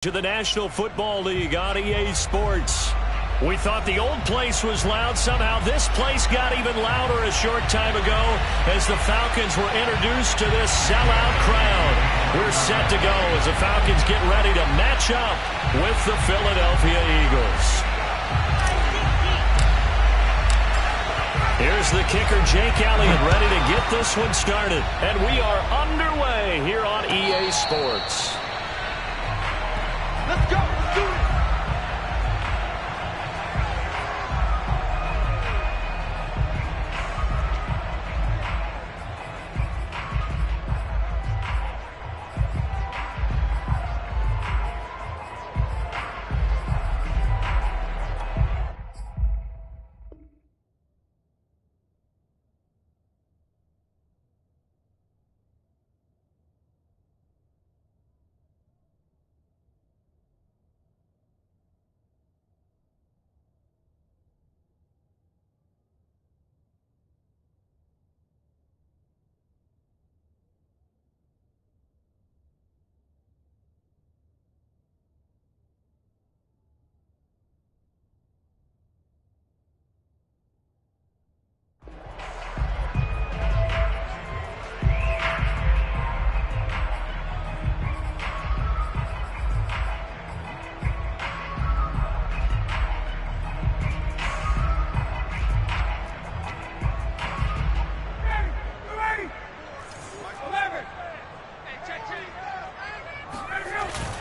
To the National Football League on EA Sports. We thought the old place was loud. Somehow this place got even louder a short time ago as the Falcons were introduced to this sellout crowd. We're set to go as the Falcons get ready to match up with the Philadelphia Eagles. Here's the kicker, Jake Elliott, ready to get this one started. And we are underway here on EA Sports. Let's go. Let's do it.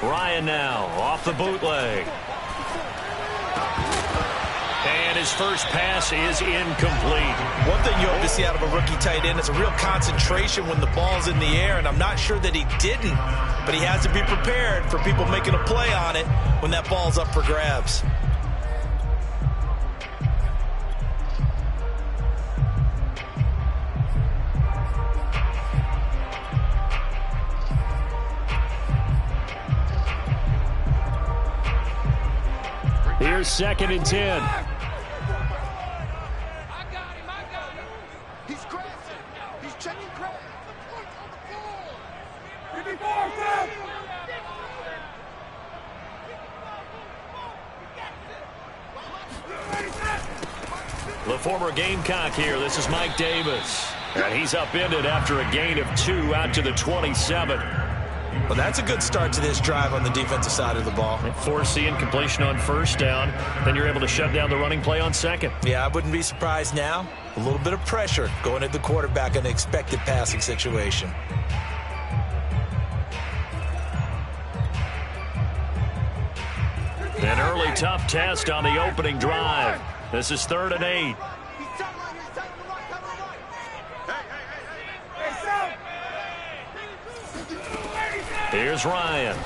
Ryan now off the bootleg. And his first pass is incomplete. One thing you hope to see out of a rookie tight end is a real concentration when the ball's in the air, and I'm not sure that he didn't, but he has to be prepared for people making a play on it when that ball's up for grabs. Here's 2nd and 10. I got him. He's crazy. He's checking crazy. The former Gamecock here. This is Mike Davis. And he's upended after a gain of 2 out to the 27. Well, that's a good start to this drive on the defensive side of the ball. Force incompletion on first down. Then you're able to shut down the running play on second. Yeah, I wouldn't be surprised now. A little bit of pressure going at the quarterback in an expected passing situation. An early tough test on the opening drive. This is 3rd and 8. Here's Ryan.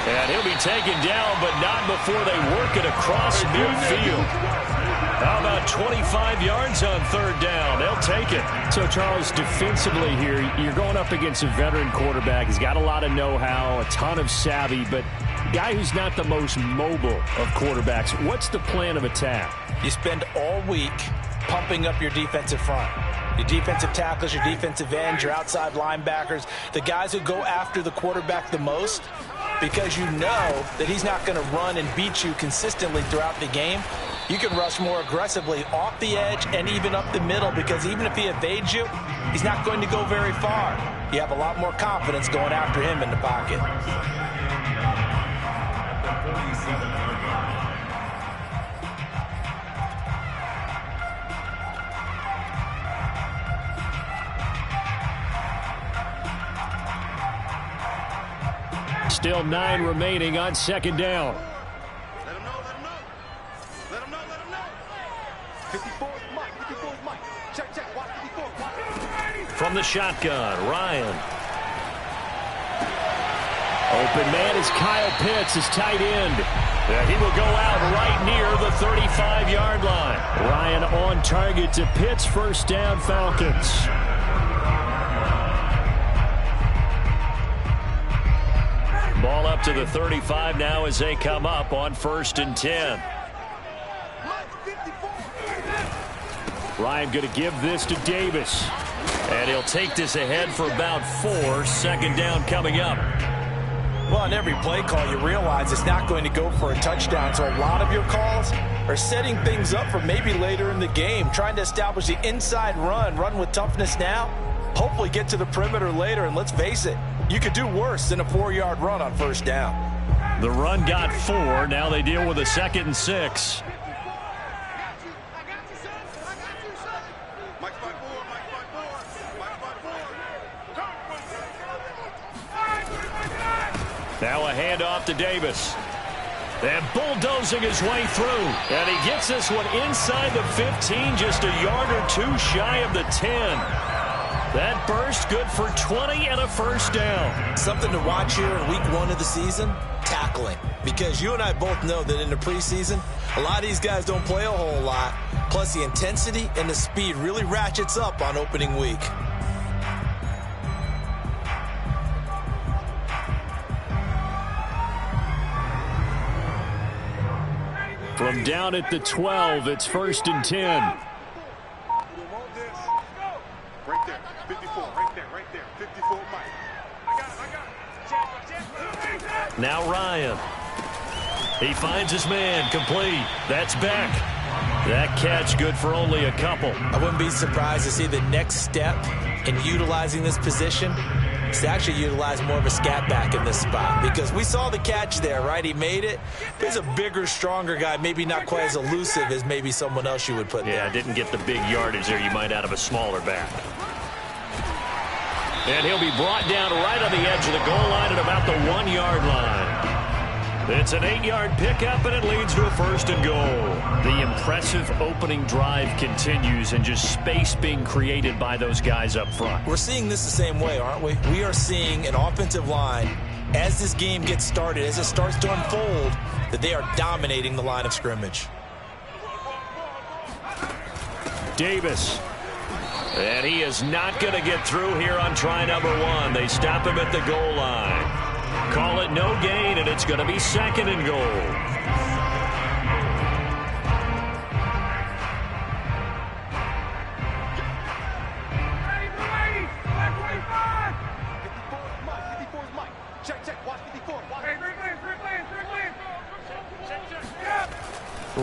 And he'll be taken down, but not before they work it across midfield. How about 25 yards on 3rd down? They'll take it. So, Charles, defensively here, you're going up against a veteran quarterback. He's got a lot of know-how, a ton of savvy, but a guy who's not the most mobile of quarterbacks. What's the plan of attack? You spend all week pumping up your defensive front. Your defensive tackles, your defensive ends, your outside linebackers, the guys who go after the quarterback the most, because you know that he's not going to run and beat you consistently throughout the game. You can rush more aggressively off the edge and even up the middle, because even if he evades you, he's not going to go very far. You have a lot more confidence going after him in the pocket. Still 9 remaining on 2nd down. Let him know. Let him know. 54 is Mike. 54 is Mike. Check. Watch 54. From the shotgun, Ryan. Open man is Kyle Pitts, his tight end. And he will go out right near the 35-yard line. Ryan on target to Pitts. First down, Falcons. Ball up to the 35 now as they come up on 1st and 10. Ryan going to give this to Davis. And he'll take this ahead for about 4. Second down coming up. Well, on every play call, you realize it's not going to go for a touchdown. So a lot of your calls are setting things up for maybe later in the game, trying to establish the inside run with toughness now, hopefully get to the perimeter later. And let's face it, you could do worse than a 4-yard run on first down. The run got 4. Now they deal with a 2nd and 6. Now a handoff to Davis. And bulldozing his way through. And he gets this one inside the 15, just a yard or 2 shy of the 10. That burst good for 20 and a first down. Something to watch here in week 1 of the season, tackling. Because you and I both know that in the preseason, a lot of these guys don't play a whole lot. Plus the intensity and the speed really ratchets up on opening week. From down at the 12, it's 1st and 10. Right there, 54, right there, 54, Mike. I got it. Now Ryan. He finds his man, complete. That's Beck. That catch good for only a couple. I wouldn't be surprised to see the next step in utilizing this position is to actually utilize more of a scat back in this spot, because we saw the catch there, right? He made it. He's a bigger, stronger guy, maybe not quite as elusive as maybe someone else you would put there. Yeah, didn't get the big yardage there you might out of a smaller back. And he'll be brought down right on the edge of the goal line at about the 1-yard line. It's an 8-yard pickup, and it leads to a 1st and goal. The impressive opening drive continues, and just space being created by those guys up front. We're seeing this the same way, aren't we? We are seeing an offensive line, as this game gets started, as it starts to unfold, that they are dominating the line of scrimmage. Davis. And he is not going to get through here on try number 1. They stop him at the goal line. Call it no gain, and it's going to be 2nd and goal.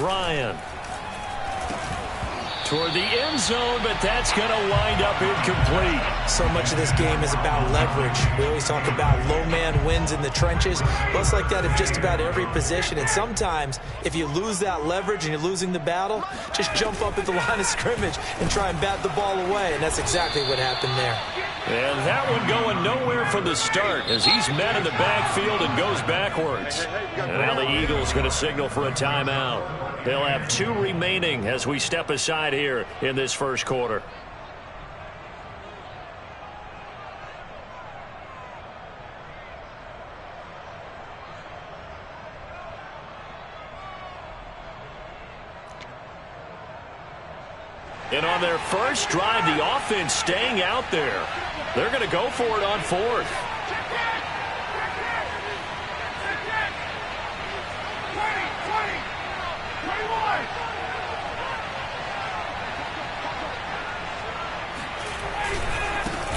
Ryan. Toward the end zone, but that's going to wind up incomplete. So much of this game is about leverage. We always talk about low man wins in the trenches. Well, it's like that of just about every position. And sometimes, if you lose that leverage and you're losing the battle, just jump up at the line of scrimmage and try and bat the ball away. And that's exactly what happened there. And that one going nowhere from the start as he's met in the backfield and goes backwards. And now the Eagles going to signal for a timeout. They'll have 2 remaining as we step aside here in this first quarter. And on their first drive, the offense staying out there. They're going to go for it on 4th.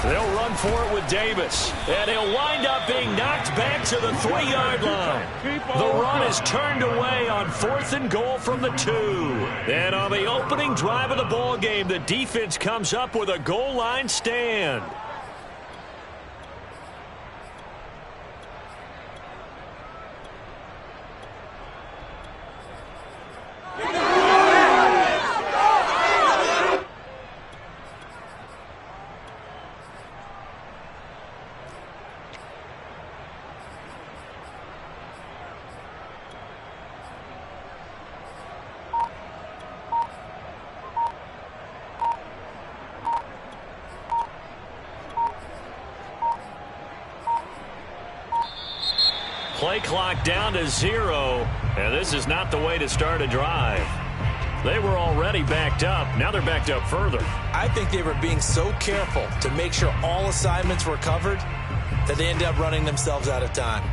They'll run for it with Davis. And he'll wind up being knocked back to the 3-yard line. The run is turned away on 4th and goal from the 2. And on the opening drive of the ball game, the defense comes up with a goal line stand. Play clock down to 0, and this is not the way to start a drive. They were already backed up. Now they're backed up further. I think they were being so careful to make sure all assignments were covered that they ended up running themselves out of time.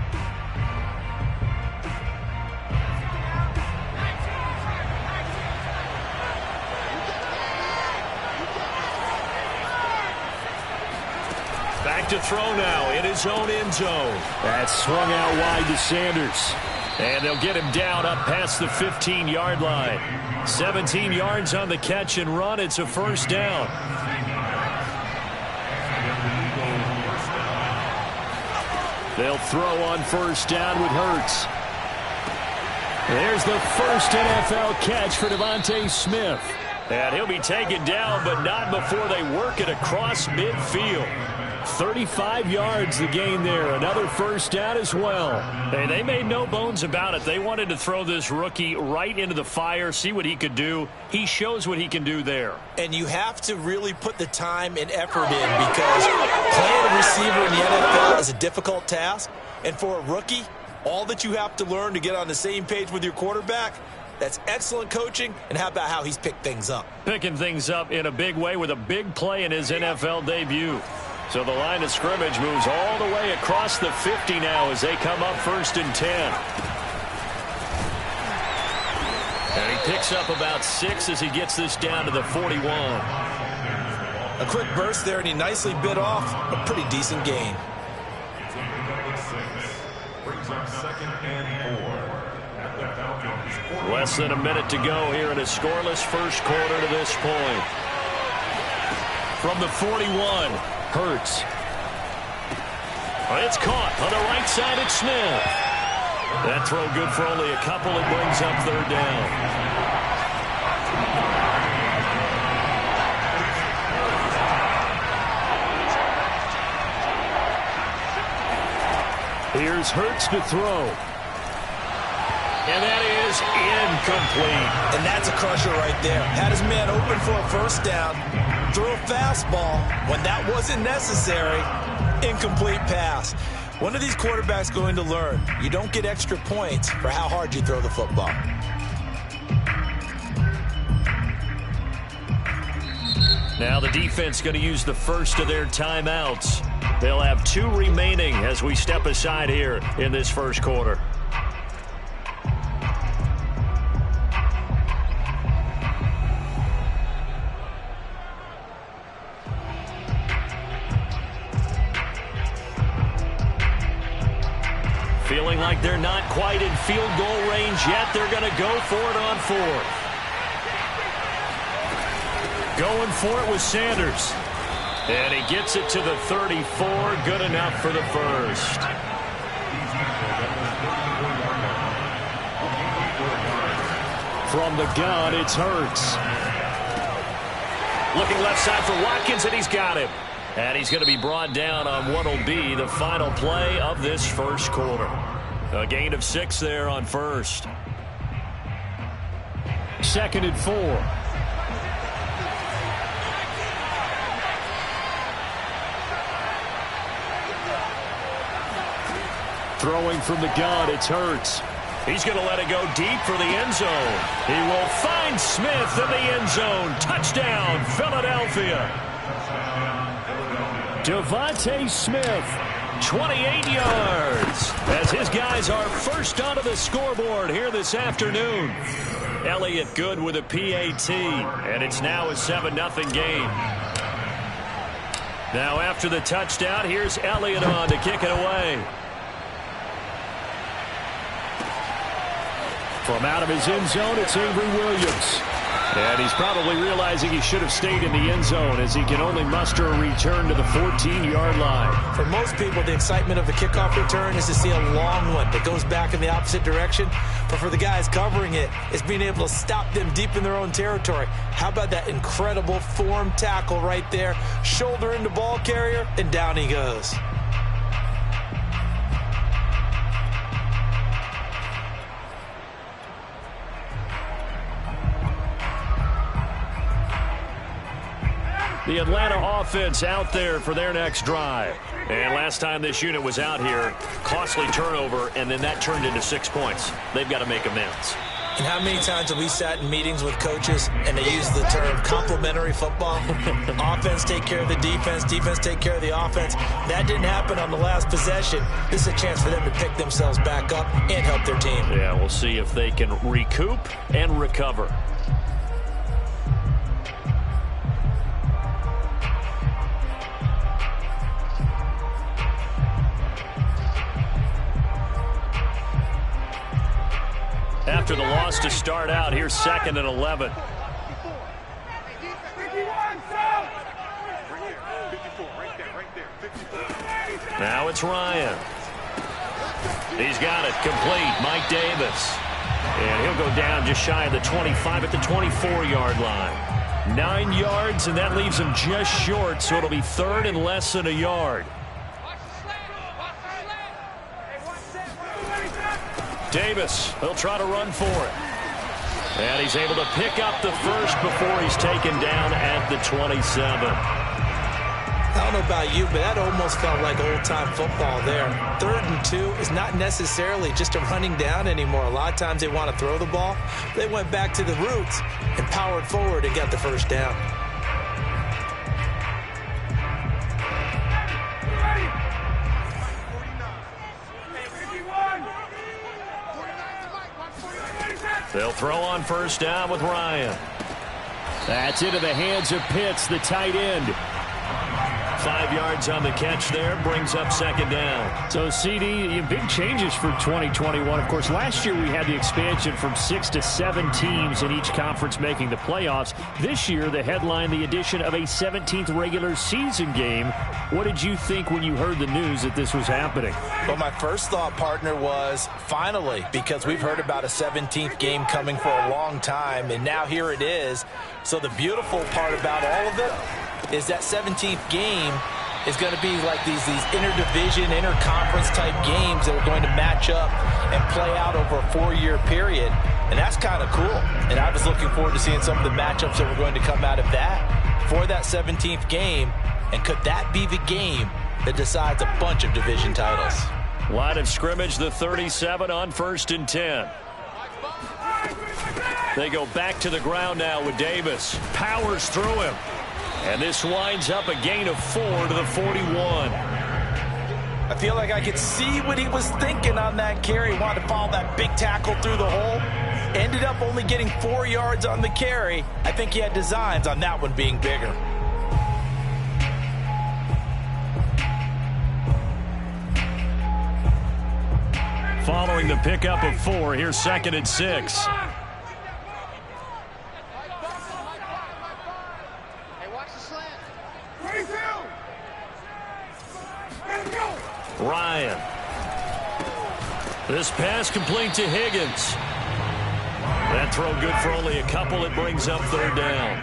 back to throw now in his own end zone. That's swung out wide to Sanders. And they'll get him down up past the 15-yard line. 17 yards on the catch and run. It's a first down. They'll throw on first down with Hurts. There's the first NFL catch for Devontae Smith. And he'll be taken down, but not before they work it across midfield. 35 yards the gain there. Another first down as well. Hey, they made no bones about it. They wanted to throw this rookie right into the fire, see what he could do. He shows what he can do there. And you have to really put the time and effort in, because playing a receiver in the NFL is a difficult task. And for a rookie, all that you have to learn to get on the same page with your quarterback, that's excellent coaching. And how about how he's picked things up? Picking things up in a big way with a big play in his NFL debut. So the line of scrimmage moves all the way across the 50 now as they come up 1st and 10. And he picks up about 6 as he gets this down to the 41. A quick burst there, and he nicely bit off a pretty decent gain. Less than a minute to go here in a scoreless first quarter to this point. From the 41, Hurts. It's caught on the right side at Smith. That throw good for only a couple. It brings up 3rd down. Here's Hurts to throw. And that is incomplete. And that's a crusher right there. Had his man open for a first down. Threw a fastball when that wasn't necessary. Incomplete pass. When are these quarterbacks going to learn? You don't get extra points for how hard you throw the football. Now the defense going to use the first of their timeouts. They'll have 2 remaining as we step aside here in this first quarter. Feeling like they're not quite in field goal range yet. They're going to go for it on 4th. Going for it with Sanders. And he gets it to the 34. Good enough for the first. From the gun, it's Hurts. Looking left side for Watkins, and he's got him. And he's going to be brought down on what will be the final play of this first quarter. A gain of 6 there on first. 2nd and 4. Throwing from the gun, it's Hurts. He's going to let it go deep for the end zone. He will find Smith in the end zone. Touchdown, Philadelphia. Devontae Smith, 28 yards, as his guys are first onto the scoreboard here this afternoon. Elliott good with a PAT, and it's now a 7-0 game. Now after the touchdown, here's Elliott on to kick it away. From out of his end zone, it's Avery Williams. And he's probably realizing he should have stayed in the end zone as he can only muster a return to the 14-yard line. For most people, the excitement of the kickoff return is to see a long one that goes back in the opposite direction. But for the guys covering it, it's being able to stop them deep in their own territory. How about that incredible form tackle right there? Shoulder into ball carrier, and down he goes. The Atlanta offense out there for their next drive. And last time this unit was out here, costly turnover, and then that turned into 6 points. They've got to make amends. And how many times have we sat in meetings with coaches and they use the term complementary football? Offense take care of the defense, defense take care of the offense. That didn't happen on the last possession. This is a chance for them to pick themselves back up and help their team. Yeah, we'll see if they can recoup and recover. after the loss to start out. Here's 2nd and 11. Now it's Ryan. He's got it complete. Mike Davis. And he'll go down just shy of the 25 at the 24-yard line. 9 yards, and that leaves him just short, so it'll be 3rd and less than a yard. Davis, he'll try to run for it. And he's able to pick up the first before he's taken down at the 27. I don't know about you, but that almost felt like old-time football there. 3rd and 2 is not necessarily just a running down anymore. A lot of times they want to throw the ball. They went back to the roots and powered forward and got the first down. They'll throw on first down with Ryan. That's into the hands of Pitts, the tight end. 5 yards on the catch there, brings up 2nd down. So, CD, big changes for 2021. Of course, last year we had the expansion from 6 to 7 teams in each conference making the playoffs. This year, the headline, the addition of a 17th regular season game. What did you think when you heard the news that this was happening? Well, my first thought, partner, was finally, because we've heard about a 17th game coming for a long time, and now here it is. So the beautiful part about all of it is that 17th game is going to be like these interdivision, interconference type games that are going to match up and play out over a 4-year period. And that's kind of cool. And I was looking forward to seeing some of the matchups that were going to come out of that for that 17th game. And could that be the game that decides a bunch of division titles? Line of scrimmage, the 37 on 1st and 10. They go back to the ground now with Davis. Powers through him. And this winds up a gain of 4 to the 41. I feel like I could see what he was thinking on that carry. He wanted to follow that big tackle through the hole. Ended up only getting 4 yards on the carry. I think he had designs on that one being bigger. Following the pickup of 4, here's 2nd and 6. Ryan. This pass complete to Higgins. That throw good for only a couple. It brings up 3rd down.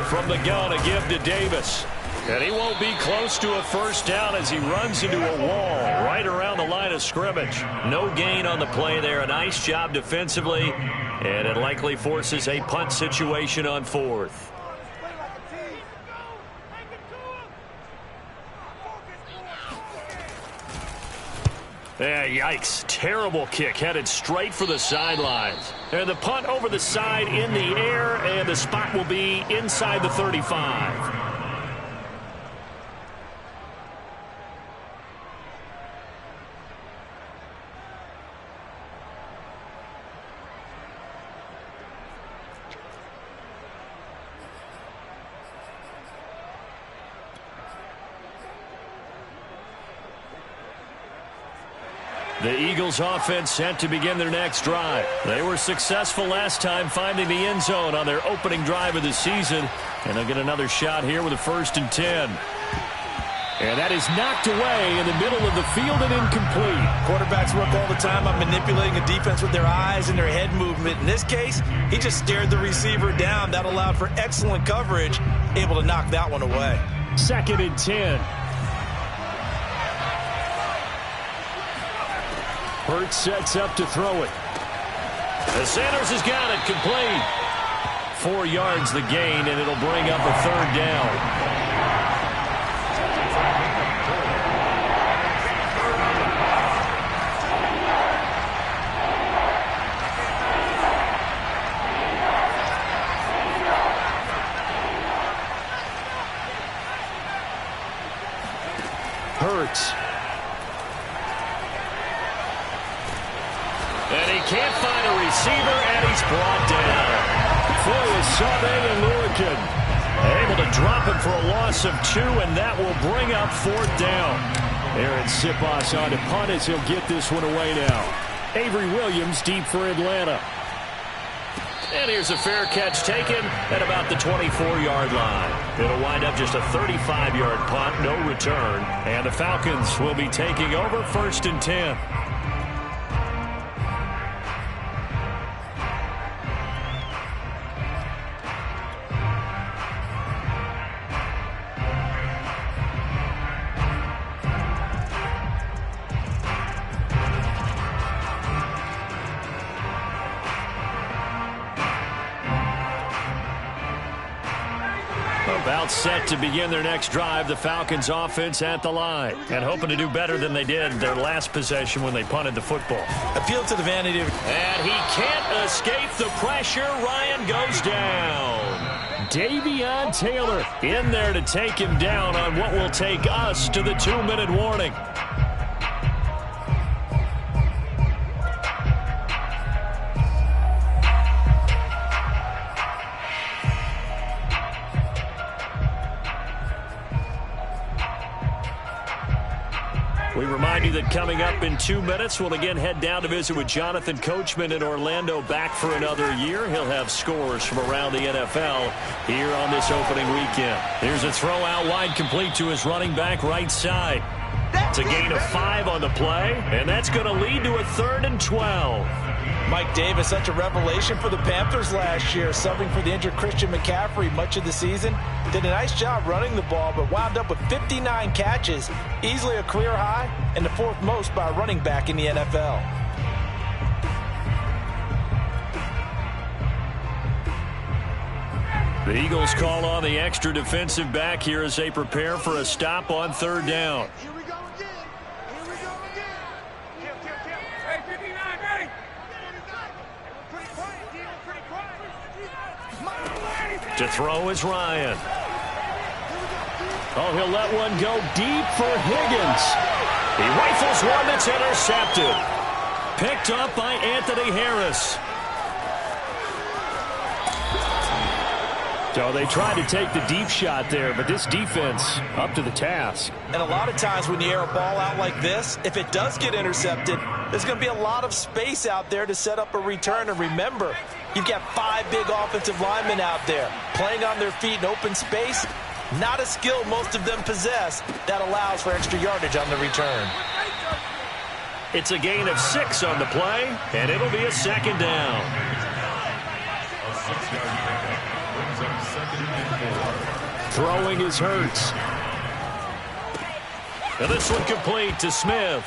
From the gun, a give to Davis. And he won't be close to a first down as he runs into a wall right around the line of scrimmage. No gain on the play there. A nice job defensively. And it likely forces a punt situation on 4th. Yeah, yikes. Terrible kick headed straight for the sidelines. And the punt over the side in the air, and the spot will be inside the 35. The Eagles offense set to begin their next drive. They were successful last time finding the end zone on their opening drive of the season. And they'll get another shot here with a 1st and 10. And that is knocked away in the middle of the field and incomplete. Quarterbacks work all the time on manipulating a defense with their eyes and their head movement. In this case, he just stared the receiver down. That allowed for excellent coverage, able to knock that one away. 2nd and 10. Hurts sets up to throw it. And Sanders has got it complete. 4 yards the gain, and it'll bring up a 3rd down. Hurts. And he can't find a receiver, and he's brought down. Foyesade and Lurican able to drop him for a loss of 2, and that will bring up 4th down. Aaron Siposs on to punt as he'll get this one away now. Avery Williams deep for Atlanta. And here's a fair catch taken at about the 24-yard line. It'll wind up just a 35-yard punt, no return. And the Falcons will be taking over 1st and 10. About set to begin their next drive, the Falcons offense at the line. And hoping to do better than they did their last possession when they punted the football. Appeal to the vanity. And he can't escape the pressure. Ryan goes down. Davion Taylor in there to take him down on what will take us to the 2-minute warning. We remind you that coming up in 2 minutes, we'll again head down to visit with Jonathan Coachman in Orlando, back for another year. He'll have scores from around the NFL here on this opening weekend. Here's a throw out wide, complete to his running back right side. It's a gain of 5 on the play, and that's going to lead to a 3rd and 12. Mike Davis, such a revelation for the Panthers last year, subbing for the injured Christian McCaffrey much of the season. Did a nice job running the ball, but wound up with 59 catches, easily a career high, and the 4th most by a running back in the NFL. The Eagles call on the extra defensive back here as they prepare for a stop on 3rd down. Here we go again. Here we go again. Kill. Hey, 59, ready? Pretty quiet, D. Pretty quiet. To throw is Ryan. Oh, he'll let one go deep for Higgins. He rifles one that's intercepted. Picked up by Anthony Harris. So they tried to take the deep shot there, but this defense up to the task. And a lot of times when you air a ball out like this, if it does get intercepted, there's going to be a lot of space out there to set up a return. And remember, you've got 5 big offensive linemen out there playing on their feet in open space. Not a skill most of them possess that allows for extra yardage on the return. It's a gain of 6 on the play, and it'll be a 2nd down. Throwing is Hurts. And this one complete to Smith.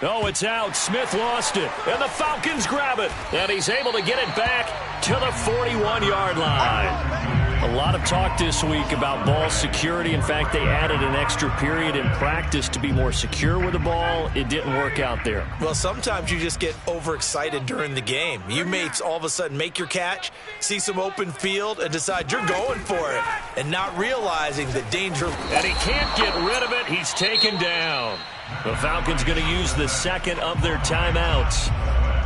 Oh, it's out. Smith lost it. And the Falcons grab it. And he's able to get it back to the 41-yard line. A lot of talk this week about ball security. In fact, they added an extra period in practice to be more secure with the ball. It didn't work out there. Well, sometimes you just get overexcited during the game. You may all of a sudden make your catch, see some open field, and decide you're going for it, and not realizing the danger. And he can't get rid of it. He's taken down. The Falcons going to use the 2nd of their timeouts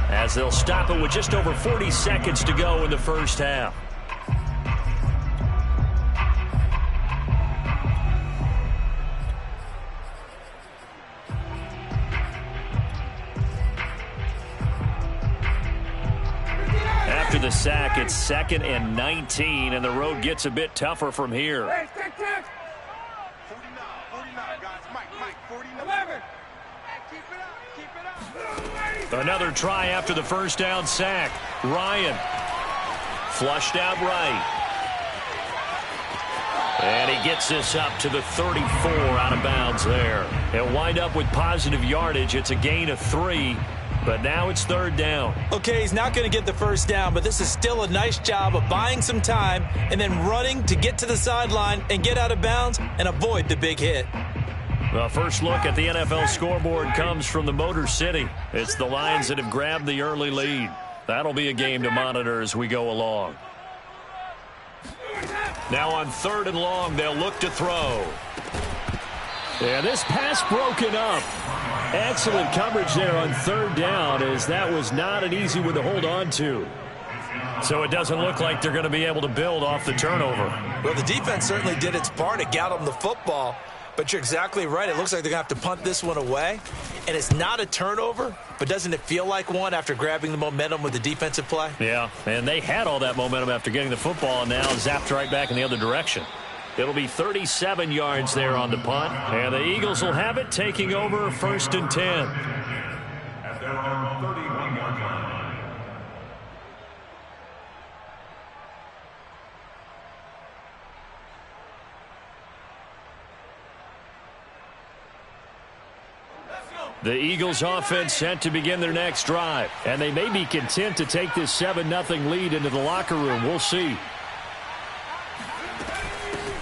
as they'll stop it with just over 40 seconds to go in the first half. After the sack, it's 2nd and 19, and the road gets a bit tougher from here. Hey, stick. 49, guys. Mike, 49. 11. Keep it up. Another try after the first down sack. Ryan flushed out right. And he gets this up to the 34 out of bounds there. He'll wind up with positive yardage. It's a gain of 3. But now it's 3rd down. Okay, he's not going to get the first down, but this is still a nice job of buying some time and then running to get to the sideline and get out of bounds and avoid the big hit. The first look at the NFL scoreboard comes from the Motor City. It's the Lions that have grabbed the early lead. That'll be a game to monitor as we go along. Now on 3rd and long, they'll look to throw. Yeah, this pass broken up. Excellent coverage there on 3rd down, as that was not an easy one to hold on to. So it doesn't look like they're going to be able to build off the turnover. Well, the defense certainly did its part. It got them the football. But you're exactly right. It looks like they're going to have to punt this one away. And it's not a turnover, but doesn't it feel like one after grabbing the momentum with the defensive play? Yeah, and they had all that momentum after getting the football and now zapped right back in the other direction. It'll be 37 yards there on the punt. And the Eagles will have it, taking over 1st and 10. At their own 31-yard line. The Eagles offense set to begin their next drive. And they may be content to take this 7-0 lead into the locker room. We'll see.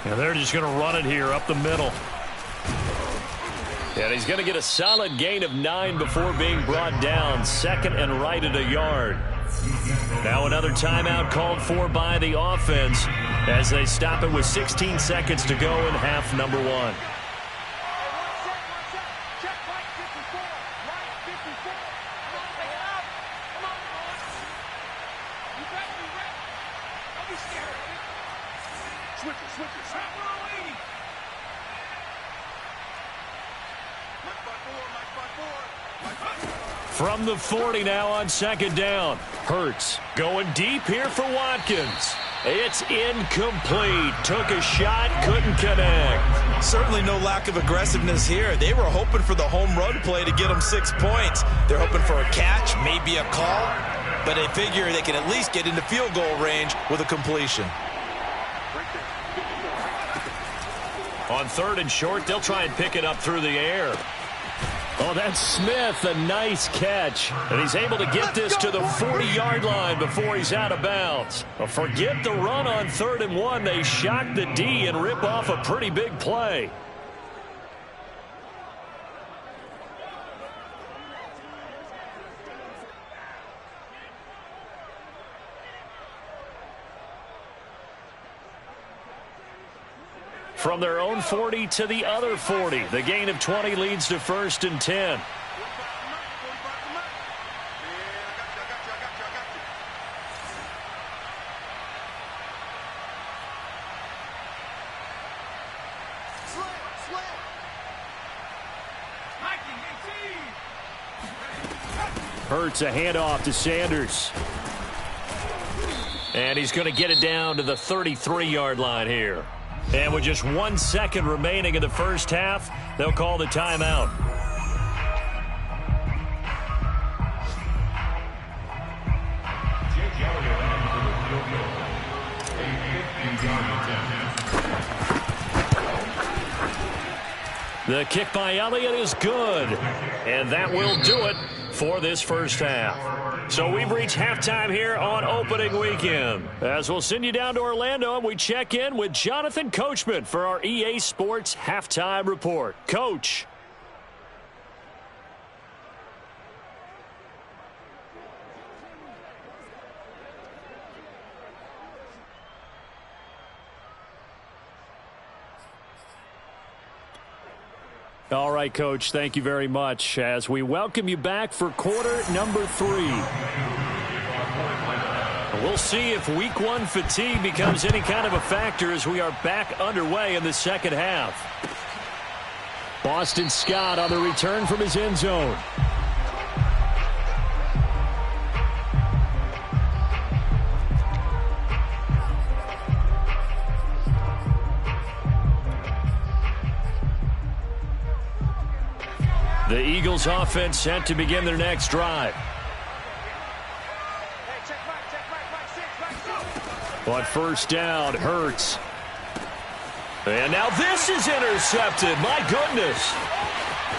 And they're just going to run it here up the middle. And he's going to get a solid gain of 9 before being brought down. 2nd and right at a yard. Now another timeout called for by the offense as they stop it with 16 seconds to go in half number 1. From the 40 now on 2nd down. Hurts going deep here for Watkins. It's incomplete. Took a shot, couldn't connect. Certainly no lack of aggressiveness here. They were hoping for the home run play to get them 6 points. They're hoping for a catch, maybe a call, but they figure they can at least get into field goal range with a completion. On 3rd and short, they'll try and pick it up through the air. Oh, that's Smith, a nice catch. And he's able to get this to the 40-yard line before he's out of bounds. Well, forget the run on 3rd and 1. They shock the D and rip off a pretty big play. From their own 40 to the other 40. The gain of 20 leads to 1st and 10. Hurts a handoff to Sanders. And he's going to get it down to the 33-yard line here. And with just 1 second remaining in the first half, they'll call the timeout. The kick by Elliott is good. And that will do it for this first half. So we've reached halftime here on opening weekend. As we'll send you down to Orlando and we check in with Jonathan Coachman for our EA Sports Halftime Report. Coach. All right, Coach, thank you very much as we welcome you back for quarter number 3. We'll see if week 1 fatigue becomes any kind of a factor as we are back underway in the second half. Boston Scott on the return from his end zone. The Eagles offense set to begin their next drive. But first down, Hurts. And now this is intercepted. My goodness.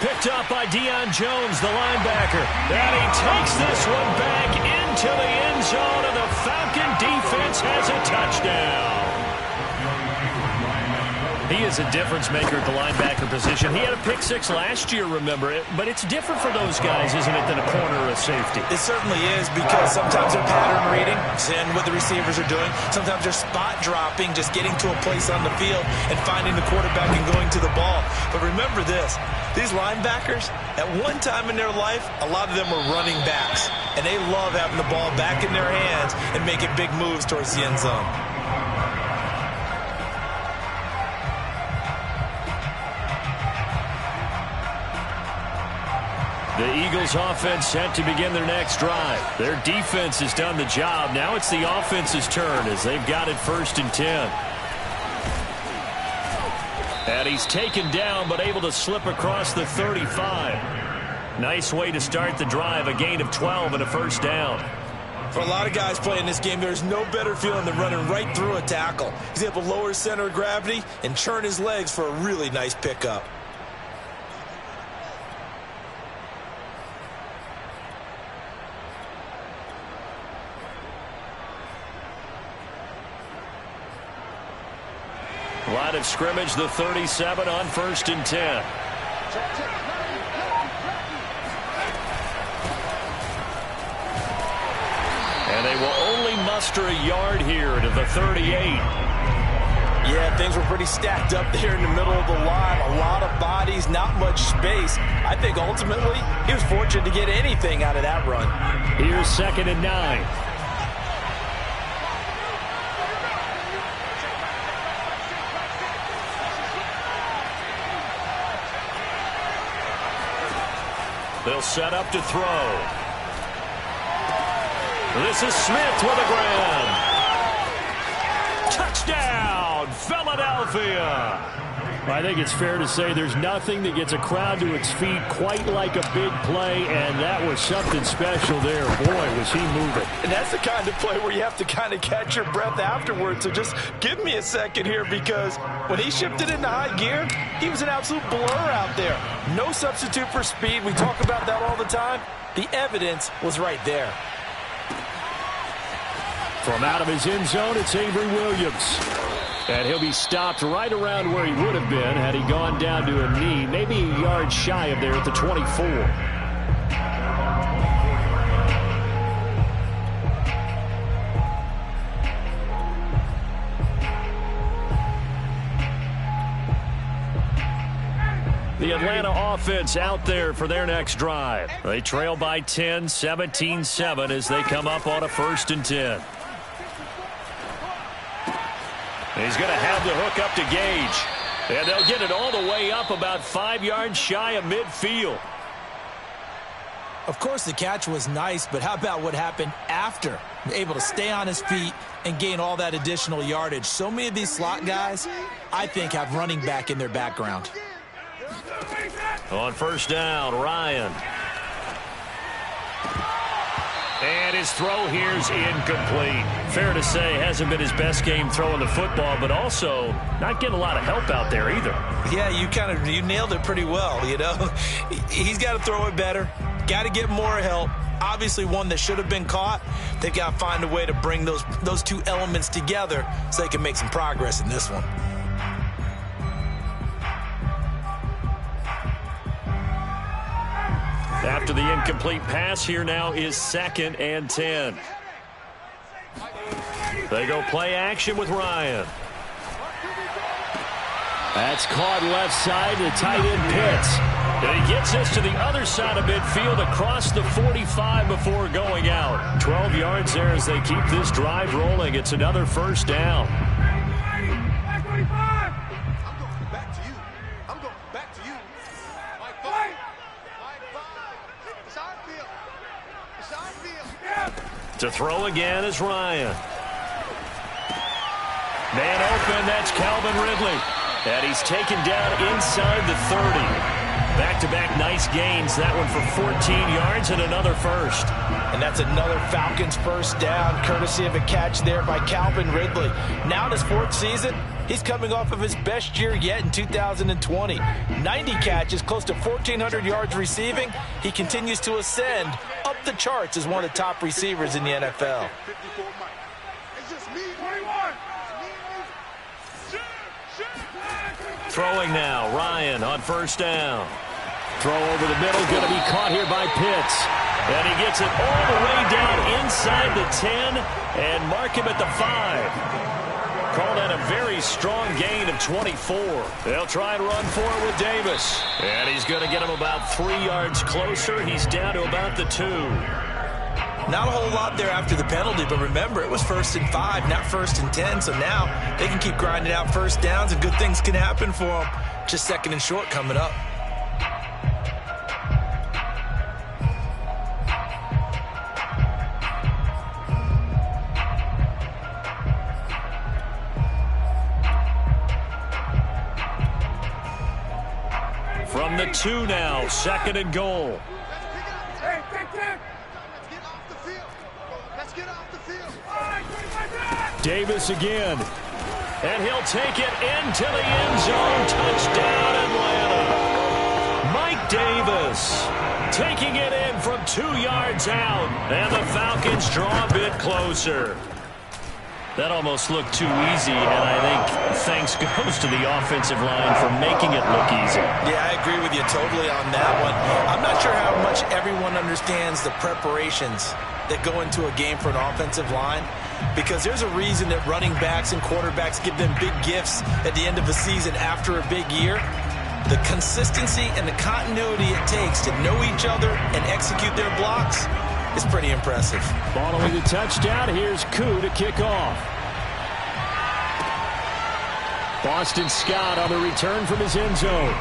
Picked up by Deion Jones, the linebacker. And he takes this one back into the end zone, and the Falcon defense has a touchdown. He is a difference maker at the linebacker position. He had a pick 6 last year, remember it. But it's different for those guys, isn't it, than a corner or a safety? It certainly is, because sometimes they're pattern reading, seeing what the receivers are doing. Sometimes they're spot dropping, just getting to a place on the field and finding the quarterback and going to the ball. But remember this, these linebackers, at one time in their life, a lot of them were running backs. And they love having the ball back in their hands and making big moves towards the end zone. The Eagles offense set to begin their next drive. Their defense has done the job. Now it's the offense's turn as they've got it 1st and 10. And he's taken down but able to slip across the 35. Nice way to start the drive, a gain of 12 and a 1st down. For a lot of guys playing this game, there's no better feeling than running right through a tackle. He's able to lower his center of gravity and churn his legs for a really nice pickup. Line of scrimmage, the 37 on 1st and 10. And they will only muster a yard here to the 38. Yeah, things were pretty stacked up there in the middle of the line. A lot of bodies, not much space. I think ultimately he was fortunate to get anything out of that run. Here's 2nd and 9. They'll set up to throw. This is Smith with a grab. Touchdown, Philadelphia. I think it's fair to say there's nothing that gets a crowd to its feet quite like a big play, and that was something special there. Boy, was he moving. And that's the kind of play where you have to kind of catch your breath afterwards. So just give me a second here, because when he shifted into high gear, he was an absolute blur out there. No substitute for speed. We talk about that all the time. The evidence was right there. From out of his end zone, it's Avery Williams. And he'll be stopped right around where he would have been had he gone down to a knee, maybe a yard shy of there at the 24. The Atlanta offense out there for their next drive. They trail by 10, 17-7 as they come up on a 1st and 10. He's going to have the hook up to Gage. And they'll get it all the way up about 5 yards shy of midfield. Of course, the catch was nice, but how about what happened after? Able to stay on his feet and gain all that additional yardage. So many of these slot guys, I think, have running back in their background. On 1st down, Ryan. And his throw here's incomplete. Fair to say, hasn't been his best game throwing the football, but also not getting a lot of help out there either. Yeah, you nailed it pretty well, you know. He's got to throw it better. Got to get more help. Obviously one that should have been caught. They've got to find a way to bring those two elements together so they can make some progress in this one. After the incomplete pass, here now is 2nd and 10. They go play action with Ryan. That's caught left side to tight end Pitts. And he gets this to the other side of midfield across the 45 before going out. 12 yards there as they keep this drive rolling. It's another 1st down. To throw again is Ryan. Man open, that's Calvin Ridley. And he's taken down inside the 30. Back-to-back nice gains. That one for 14 yards and another 1st. And that's another Falcons 1st down, courtesy of a catch there by Calvin Ridley. Now in his 4th season, he's coming off of his best year yet in 2020. 90 catches, close to 1,400 yards receiving. He continues to ascend up the charts as one of the top receivers in the NFL. Throwing now, Ryan on 1st down. Throw over the middle, going to be caught here by Pitts. And he gets it all the way down inside the 10 and mark him at the 5. Call that a very strong gain of 24. They'll try and run for it with Davis. And he's going to get him about 3 yards closer. He's down to about the 2. Not a whole lot there after the penalty, but remember, it was 1st and 5, not 1st and 10. So now they can keep grinding out 1st downs, and good things can happen for them. Just 2nd and short coming up. the 2 now. 2nd and goal. Hey, check. Let's get off the field. Davis again. And he'll take it into the end zone. Touchdown, Atlanta. Mike Davis taking it in from 2 yards out. And the Falcons draw a bit closer. That almost looked too easy, and I think thanks goes to the offensive line for making it look easy. Yeah, I agree with you totally on that one. I'm not sure how much everyone understands the preparations that go into a game for an offensive line, because there's a reason that running backs and quarterbacks give them big gifts at the end of a season after a big year. The consistency and the continuity it takes to know each other and execute their blocks is pretty impressive. Following the touchdown, here's Koo to kick off. Boston Scott on the return from his end zone.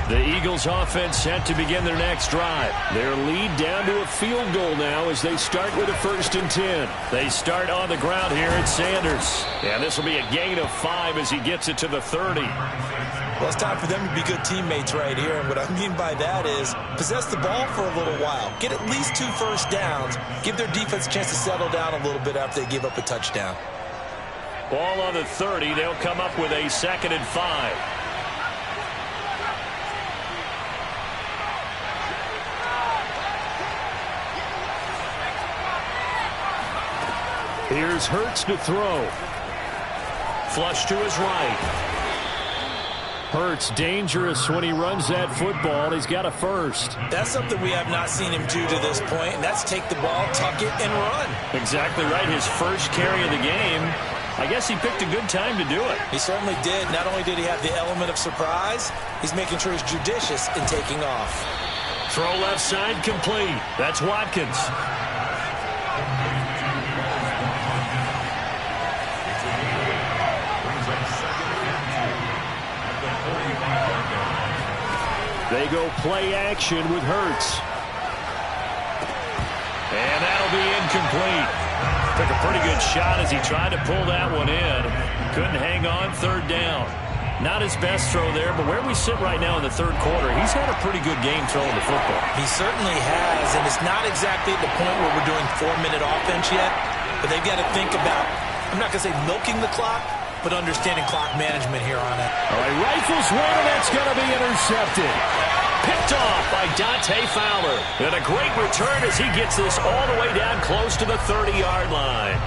The Eagles offense set to begin their next drive. Their lead down to a field goal now as they start with a 1st and 10. They start on the ground here at Sanders. And this will be a gain of 5 as he gets it to the 30. Well, it's time for them to be good teammates right here. And what I mean by that is possess the ball for a little while. Get at least 2 first downs. Give their defense a chance to settle down a little bit after they give up a touchdown. Ball on the 30. They'll come up with a 2nd and 5. Here's Hurts to throw. Flush to his right. Hurts dangerous when he runs that football. He's got a first. That's something we have not seen him do to this point, and that's take the ball, tuck it, and run. Exactly right. His first carry of the game. I guess he picked a good time to do it. He certainly did. Not only did he have the element of surprise, he's making sure he's judicious in taking off. Throw left side complete. That's Watkins. They go play action with Hurts. And that'll be incomplete. Took a pretty good shot as he tried to pull that one in. Couldn't hang on 3rd down. Not his best throw there, but where we sit right now in the 3rd quarter, he's had a pretty good game throwing the football. He certainly has, and it's not exactly at the point where we're doing 4-minute offense yet, but they've got to think about, I'm not going to say milking the clock, but understanding clock management here on it. All right, rifles one, and that's going to be intercepted. Picked off by Dante Fowler. And a great return as he gets this all the way down close to the 30-yard line.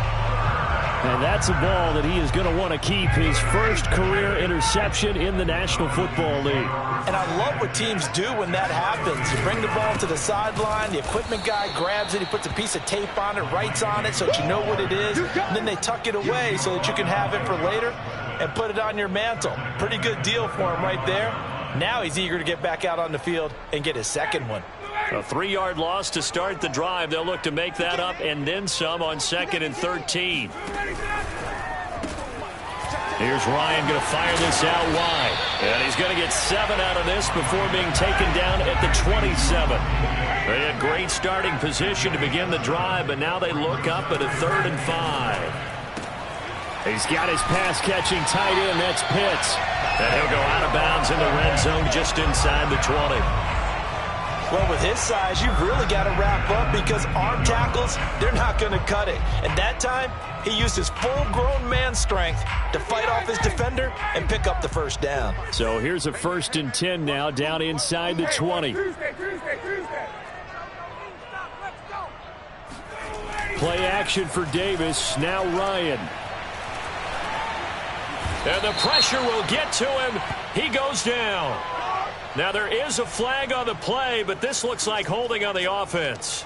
And that's a ball that he is going to want to keep, his first career interception in the National Football League. And I love what teams do when that happens. You bring the ball to the sideline, the equipment guy grabs it, he puts a piece of tape on it, writes on it so that you know what it is, and then they tuck it away so that you can have it for later and put it on your mantle. Pretty good deal for him right there. Now he's eager to get back out on the field and get his 2nd one. A 3-yard loss to start the drive. They'll look to make that up and then some on 2nd and 13. Here's Ryan going to fire this out wide. And he's going to get 7 out of this before being taken down at the 27. They had great starting position to begin the drive, but now they look up at a 3rd and 5. He's got his pass-catching tight end. That's Pitts. And he'll go out of bounds in the red zone just inside the 20. Well, with his size, you've really got to wrap up because arm tackles, they're not going to cut it. And that time, he used his full-grown man strength to fight off his defender and pick up the first down. So here's a 1st and 10 now down inside the 20. Tuesday. Play action for Davis. Now Ryan. And the pressure will get to him. He goes down. Now there is a flag on the play, but this looks like holding on the offense.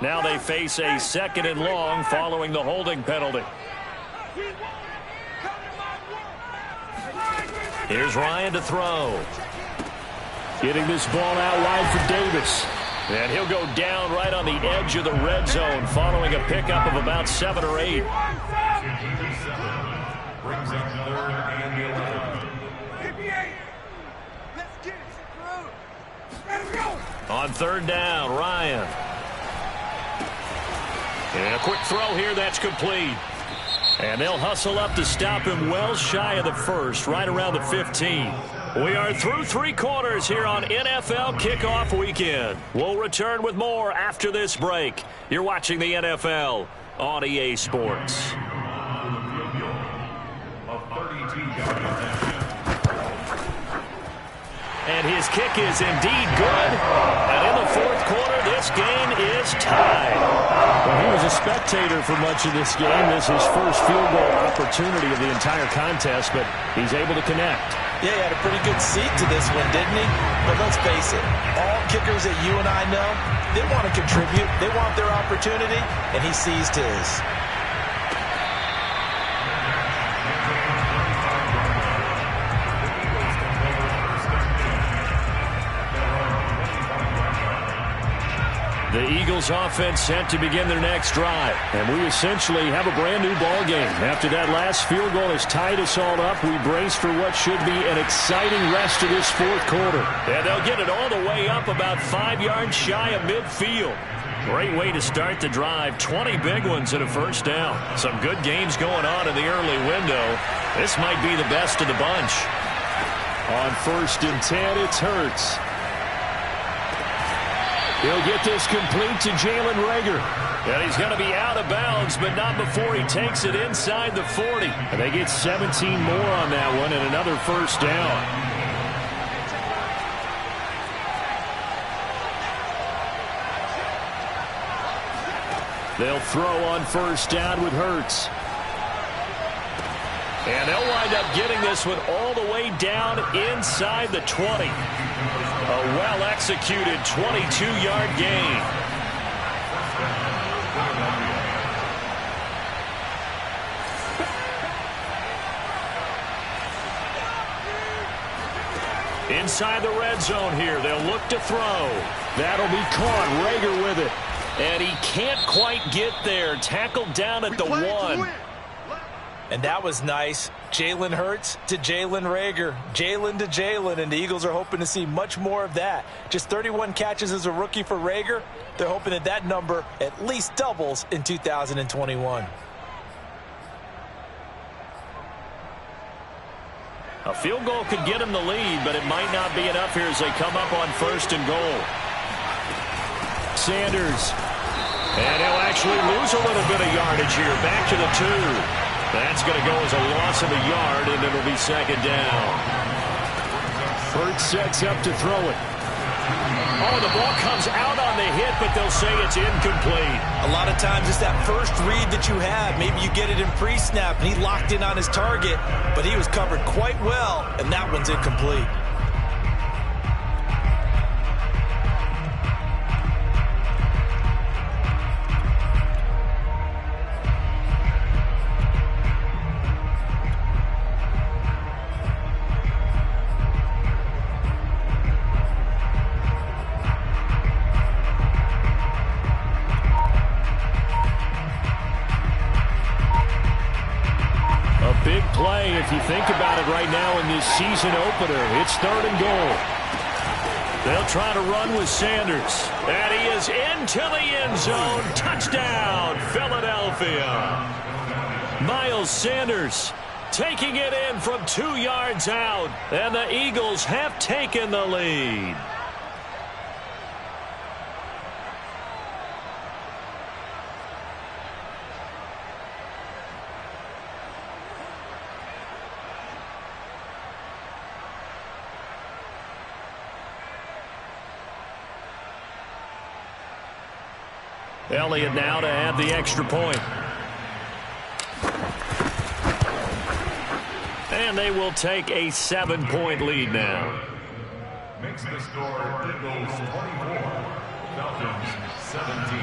Now they face a 2nd and long following the holding penalty. Here's Ryan to throw. Getting this ball out wide for Davis. And he'll go down right on the edge of the red zone following a pickup of about 7 or 8. Brings up 3rd and 11. Let's get it. Let's go. On 3rd down, Ryan. And a quick throw here that's complete. And they'll hustle up to stop him well shy of the first, right around the 15. We are through 3 quarters here on NFL Kickoff Weekend. We'll return with more after this break. You're watching the NFL on EA Sports. And his kick is indeed good. And in the 4th quarter, this game is tied. Well, he was a spectator for much of this game. This is his first field goal opportunity of the entire contest, but he's able to connect. Yeah, he had a pretty good seat to this one, didn't he? But let's face it, all kickers that you and I know, they want to contribute. They want their opportunity, and he seized his. The Eagles offense set to begin their next drive. And we essentially have a brand new ball game. After that last field goal has tied us all up, we brace for what should be an exciting rest of this 4th quarter. And they'll get it all the way up about 5 yards shy of midfield. Great way to start the drive. 20 big ones and a first down. Some good games going on in the early window. This might be the best of the bunch. On 1st and 10, it's Hurts. He'll get this complete to Jalen Reagor. And he's going to be out of bounds, but not before he takes it inside the 40. And they get 17 more on that one and another first down. They'll throw on 1st down with Hurts. And they'll wind up getting this one all the way down inside the 20. A well-executed 22-yard gain. Inside the red zone here, they'll look to throw. That'll be caught. Reagor with it. And he can't quite get there. Tackled down at the 1. And that was nice. Jalen Hurts to Jalen Reagor. Jalen to Jalen, and the Eagles are hoping to see much more of that. Just 31 catches as a rookie for Reagor. They're hoping that that number at least doubles in 2021. A field goal could get him the lead, but it might not be enough here as they come up on 1st and goal. Sanders. And he'll actually lose a little bit of yardage here. Back to the 2. That's going to go as a loss of a yard, and it'll be 2nd down. Hurts sets up to throw it. Oh, the ball comes out on the hit, but they'll say it's incomplete. A lot of times it's that first read that you have. Maybe you get it in pre-snap, and he locked in on his target, but he was covered quite well, and that one's incomplete. Big play if you think about it right now in this season opener. It's 3rd and goal. They'll try to run with Sanders. And he is into the end zone. Touchdown, Philadelphia. Miles Sanders taking it in from 2 yards out. And the Eagles have taken the lead. Elliott now to add the extra point. And they will take a 7-point lead now. Makes the score Eagles 24, Falcons 17.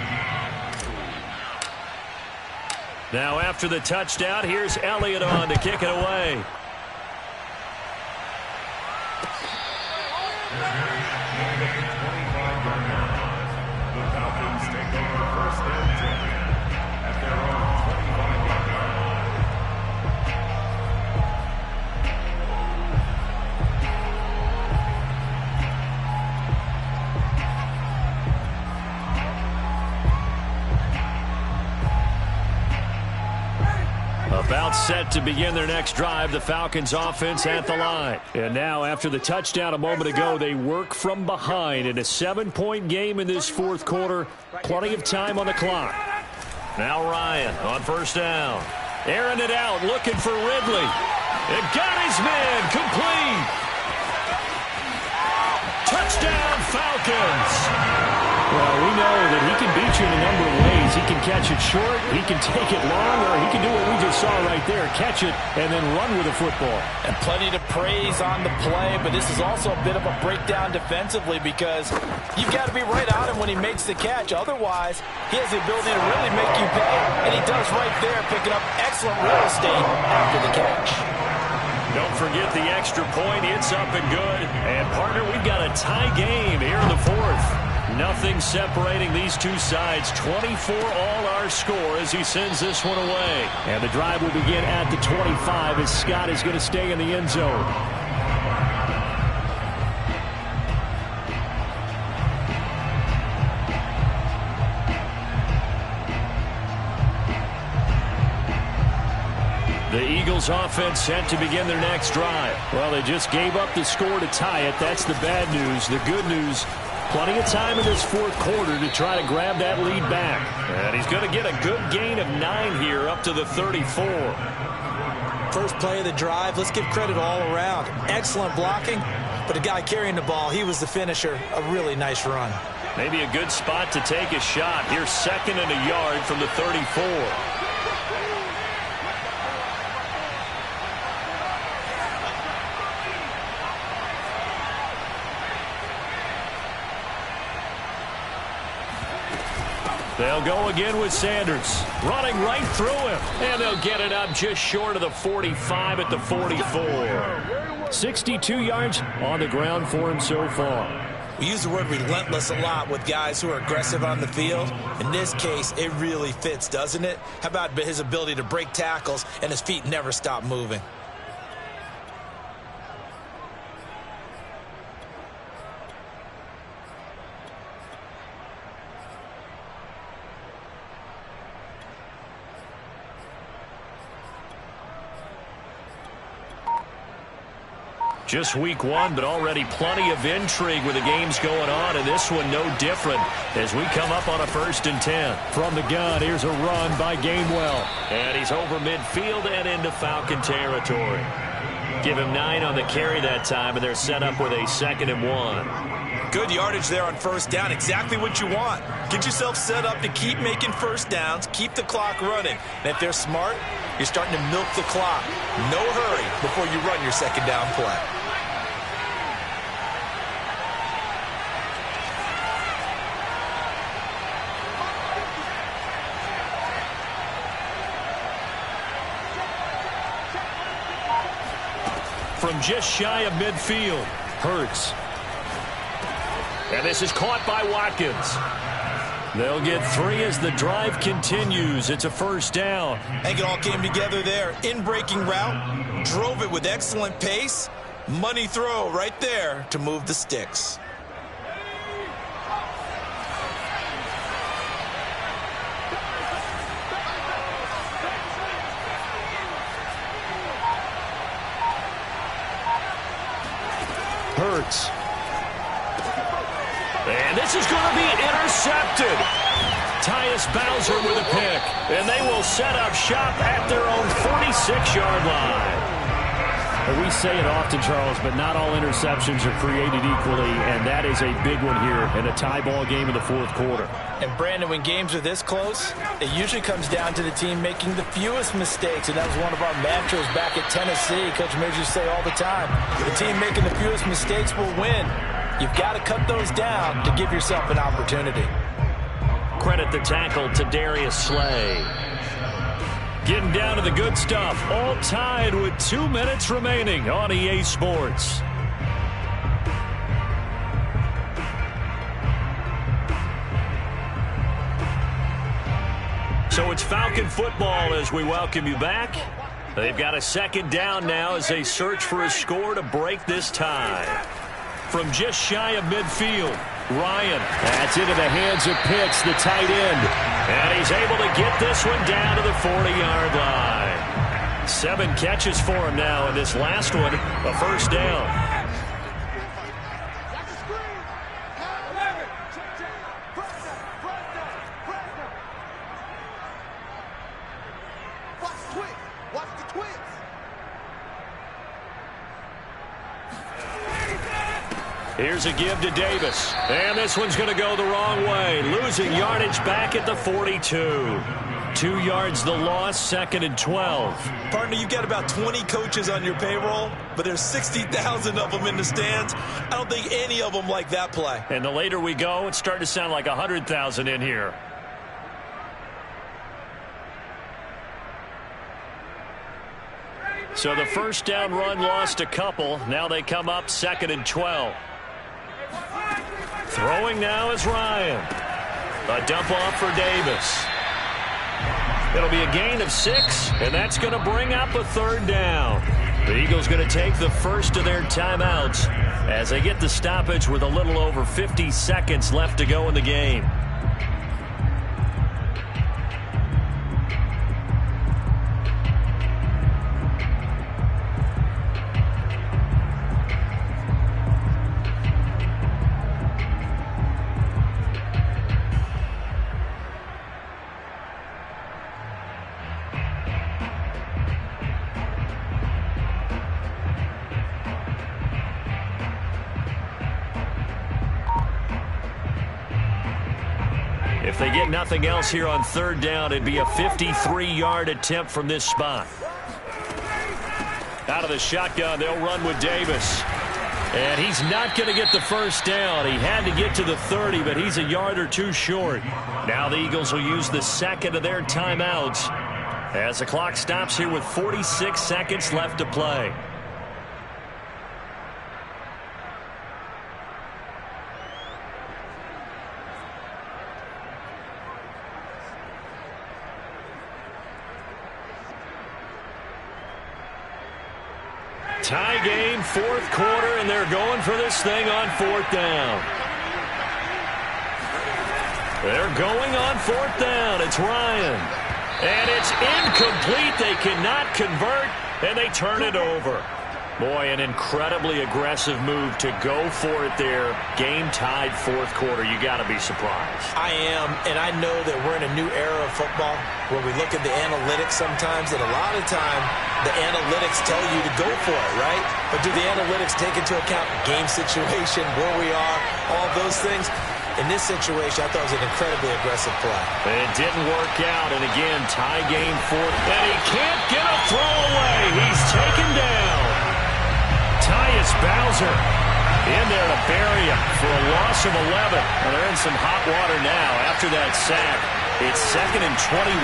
Now after the touchdown, here's Elliott on to kick it away. The Falcons take over 1st and 10 at their own 25-yard line. About set to begin their next drive, the Falcons offense at the line. And now, after the touchdown a moment ago, they work from behind in a 7-point game in this 4th quarter. Plenty of time on the clock. Now Ryan on 1st down. Airing it out, looking for Ridley. It got his man, complete. Touchdown, Falcons. Well, we know that he can beat you in a number of ways. He can catch it short, he can take it long, or he can do what we just saw right there, catch it and then run with the football. And plenty to praise on the play, but this is also a bit of a breakdown defensively because you've got to be right on him when he makes the catch. Otherwise, he has the ability to really make you pay, and he does right there, picking up excellent real estate after the catch. Don't forget the extra point. It's up and good. And, partner, we've got a tie game here in the 4th. Nothing separating these two sides. 24 all our score as he sends this one away. And the drive will begin at the 25 as Scott is going to stay in the end zone. The Eagles offense set to begin their next drive. Well, they just gave up the score to tie it. That's the bad news. The good news, plenty of time in this 4th quarter to try to grab that lead back. And he's going to get a good gain of 9 here up to the 34. First play of the drive, let's give credit all around. Excellent blocking, but the guy carrying the ball, he was the finisher. A really nice run. Maybe a good spot to take a shot. Here's 2nd and a yard from the 34. They'll go again with Sanders, running right through him, and they'll get it up just short of the 45 at the 44. 62 yards on the ground for him so far. We use the word relentless a lot with guys who are aggressive on the field. In this case, it really fits, doesn't it? How about his ability to break tackles and his feet never stop moving? Just week 1, but already plenty of intrigue with the games going on, and this one no different as we come up on a 1st and 10. From the gun, here's a run by Gainwell. And he's over midfield and into Falcon territory. Give him 9 on the carry that time, and they're set up with a 2nd and 1. Good yardage there on 1st down. Exactly what you want. Get yourself set up to keep making 1st downs, keep the clock running. And if they're smart, you're starting to milk the clock. No hurry before you run your 2nd down play. From just shy of midfield, Hurts. And this is caught by Watkins. They'll get 3 as the drive continues. It's a 1st down. I think it all came together there. In-breaking route, drove it with excellent pace. Money throw right there to move the sticks. Hurts. And this is going to be intercepted. Tyus Bowser with a pick. And they will set up shop at their own 46-yard line. We say it often, Charles, but not all interceptions are created equally, and that is a big one here in a tie ball game in the 4th quarter. And, Brandon, when games are this close, it usually comes down to the team making the fewest mistakes, and that was one of our mantras back at Tennessee. Coach Mears used to say all the time, the team making the fewest mistakes will win. You've got to cut those down to give yourself an opportunity. Credit the tackle to Darius Slay. Getting down to the good stuff. All tied with 2 minutes remaining on EA Sports. it's Falcon football as we welcome you back. They've got a second down now as they search for a score to break this tie. From just shy of midfield, Ryan. That's into the hands of Pitts, the tight end. And he's able to get this one down to the 40-yard line. 7 catches for him now, and this last one, a first down. Here's a give to Davis. And this one's going to go the wrong way. Losing yardage back at the 42. 2 yards the loss, 2nd and 12. Partner, you've got about 20 coaches on your payroll, but there's 60,000 of them in the stands. I don't think any of them like that play. And the later we go, it's starting to sound like 100,000 in here. So the first down run lost a couple. Now they come up 2nd and 12. Throwing now is Ryan. A dump off for Davis. It'll be a gain of 6, and that's going to bring up a 3rd down. The Eagles going to take the first of their timeouts as they get the stoppage with a little over 50 seconds left to go in the game. If they get nothing else here on 3rd down, it'd be a 53-yard attempt from this spot. Out of the shotgun, they'll run with Davis. And he's not going to get the first down. He had to get to the 30, but he's a yard or 2 short. Now the Eagles will use the second of their timeouts as the clock stops here with 46 seconds left to play. Tie game, 4th quarter, and they're going for this thing on 4th down. They're going on 4th down. It's Ryan. And it's incomplete. They cannot convert, and they turn it over. Boy, an incredibly aggressive move to go for it there. Game tied 4th quarter. You got to be surprised. I am, and I know that we're in a new era of football where we look at the analytics sometimes, and a lot of time the analytics tell you to go for it, right? But do the analytics take into account game situation, where we are, all those things? In this situation, I thought it was an incredibly aggressive play. It didn't work out, and again, tie game 4th. And he can't get a throw away. He's taken down. Tyus Bowser in there to bury him for a loss of 11. Well, they're in some hot water now after that sack. It's 2nd and 21.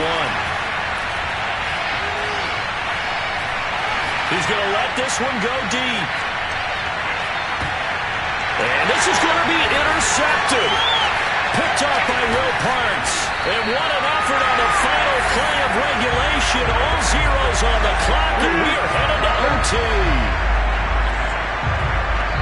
He's going to let this one go deep. And this is going to be intercepted. Picked off by Will Parks. And what an effort on the final play of regulation. All zeros on the clock, and we are headed to OT.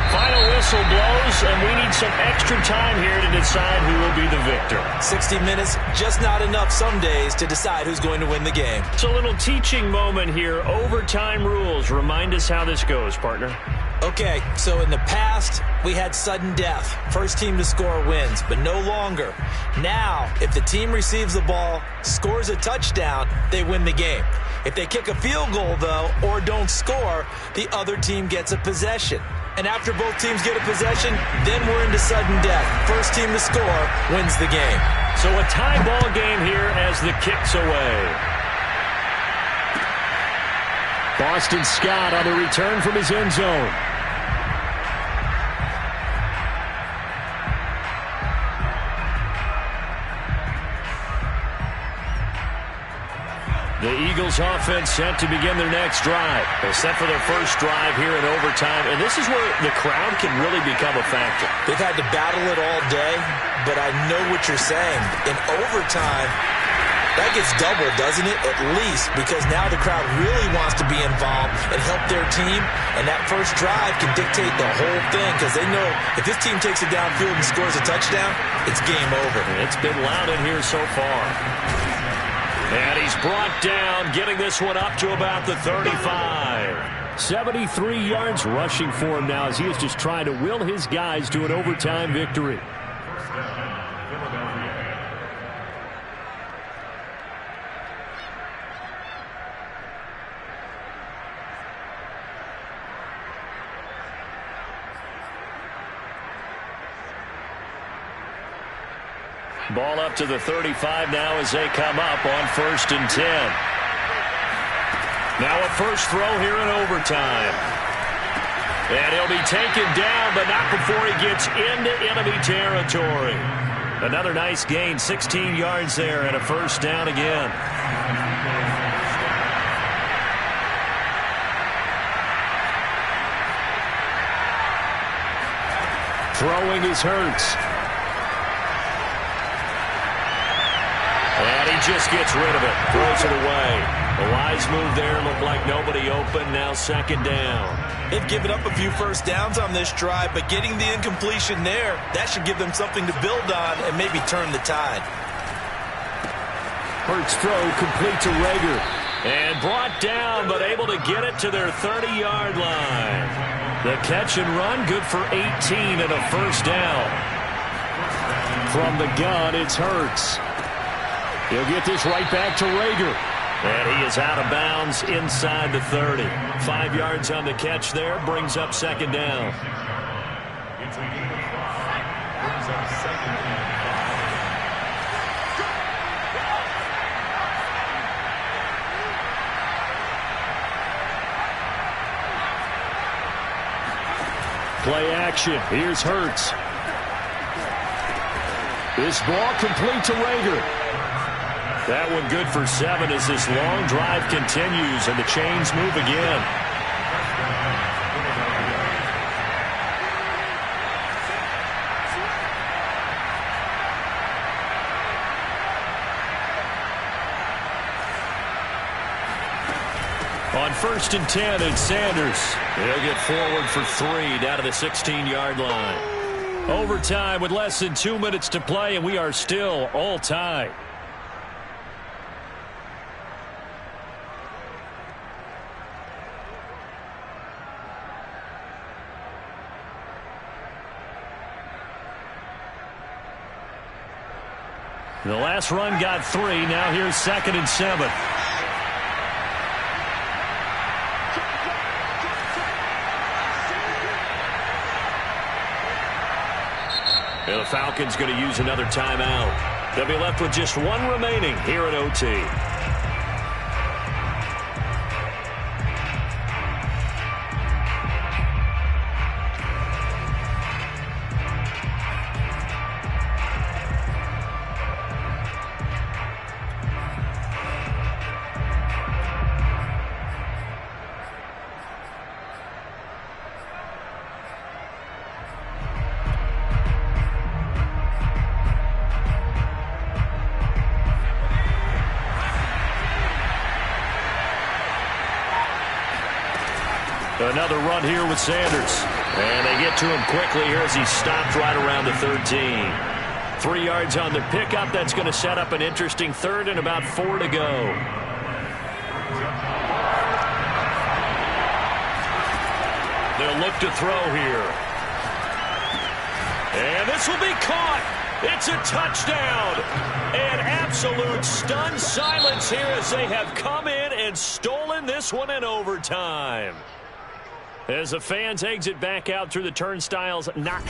Final whistle blows, and we need some extra time here to decide who will be the victor. 60 minutes, just not enough some days to decide who's going to win the game. It's a little teaching moment here. Overtime rules. Remind us how this goes, partner. Okay, so in the past, we had sudden death. First team to score wins, but no longer. Now, if the team receives the ball, scores a touchdown, they win the game. If they kick a field goal, though, or don't score, the other team gets a possession. And after both teams get a possession, then we're into sudden death. First team to score wins the game. So a tie ball game here as the kick's away. Boston Scott on the return from his end zone. The Eagles offense set to begin their next drive. They're set for their first drive here in overtime, and this is where the crowd can really become a factor. They've had to battle it all day, but I know what you're saying. In overtime, That gets doubled, doesn't it? At least, because now the crowd really wants to be involved and help their team, and that first drive can dictate the whole thing because they know if this team takes it downfield and scores a touchdown, it's game over. It's been loud in here so far. And he's brought down, getting this one up to about the 35. 73 yards rushing for him now as he is just trying to will his guys to an overtime victory. First down, Philadelphia. Ball up to the 35 now as they come up on 1st and 10. Now a first throw here in overtime. And he'll be taken down, but not before he gets into enemy territory. Another nice gain, 16 yards there, and a first down again. Throwing is Hurts. And he just gets rid of it, throws it away. A wise move there, looked like nobody open, now 2nd down. They've given up a few first downs on this drive, but getting the incompletion there, that should give them something to build on and maybe turn the tide. Hurts throw complete to Rager. And brought down, but able to get it to their 30-yard line. The catch and run, good for 18 and a first down. From the gun, it's Hurts. He'll get this right back to Rager. And he is out of bounds inside the 30. 5 yards on the catch there, brings up 2nd down. It's a gain of 5. Brings up 2nd and 5. Play action. Here's Hurts. This ball complete to Rager. That one good for 7 as this long drive continues and the chains move again. On 1st and 10, it's Sanders. He'll get forward for 3 down to the 16-yard line. Overtime with less than 2 minutes to play, and we are still all tied. The last run got 3. Now here's 2nd and 7. And the Falcons going to use another timeout. They'll be left with just 1 remaining here at OT. Another run here with Sanders. And they get to him quickly here as he stopped right around the 13. 3 yards on the pickup. That's going to set up an interesting 3rd and about 4 to go. They'll look to throw here. And this will be caught. It's a touchdown. An absolute stunned silence here as they have come in and stolen this one in overtime. As the fans exit back out through the turnstiles, not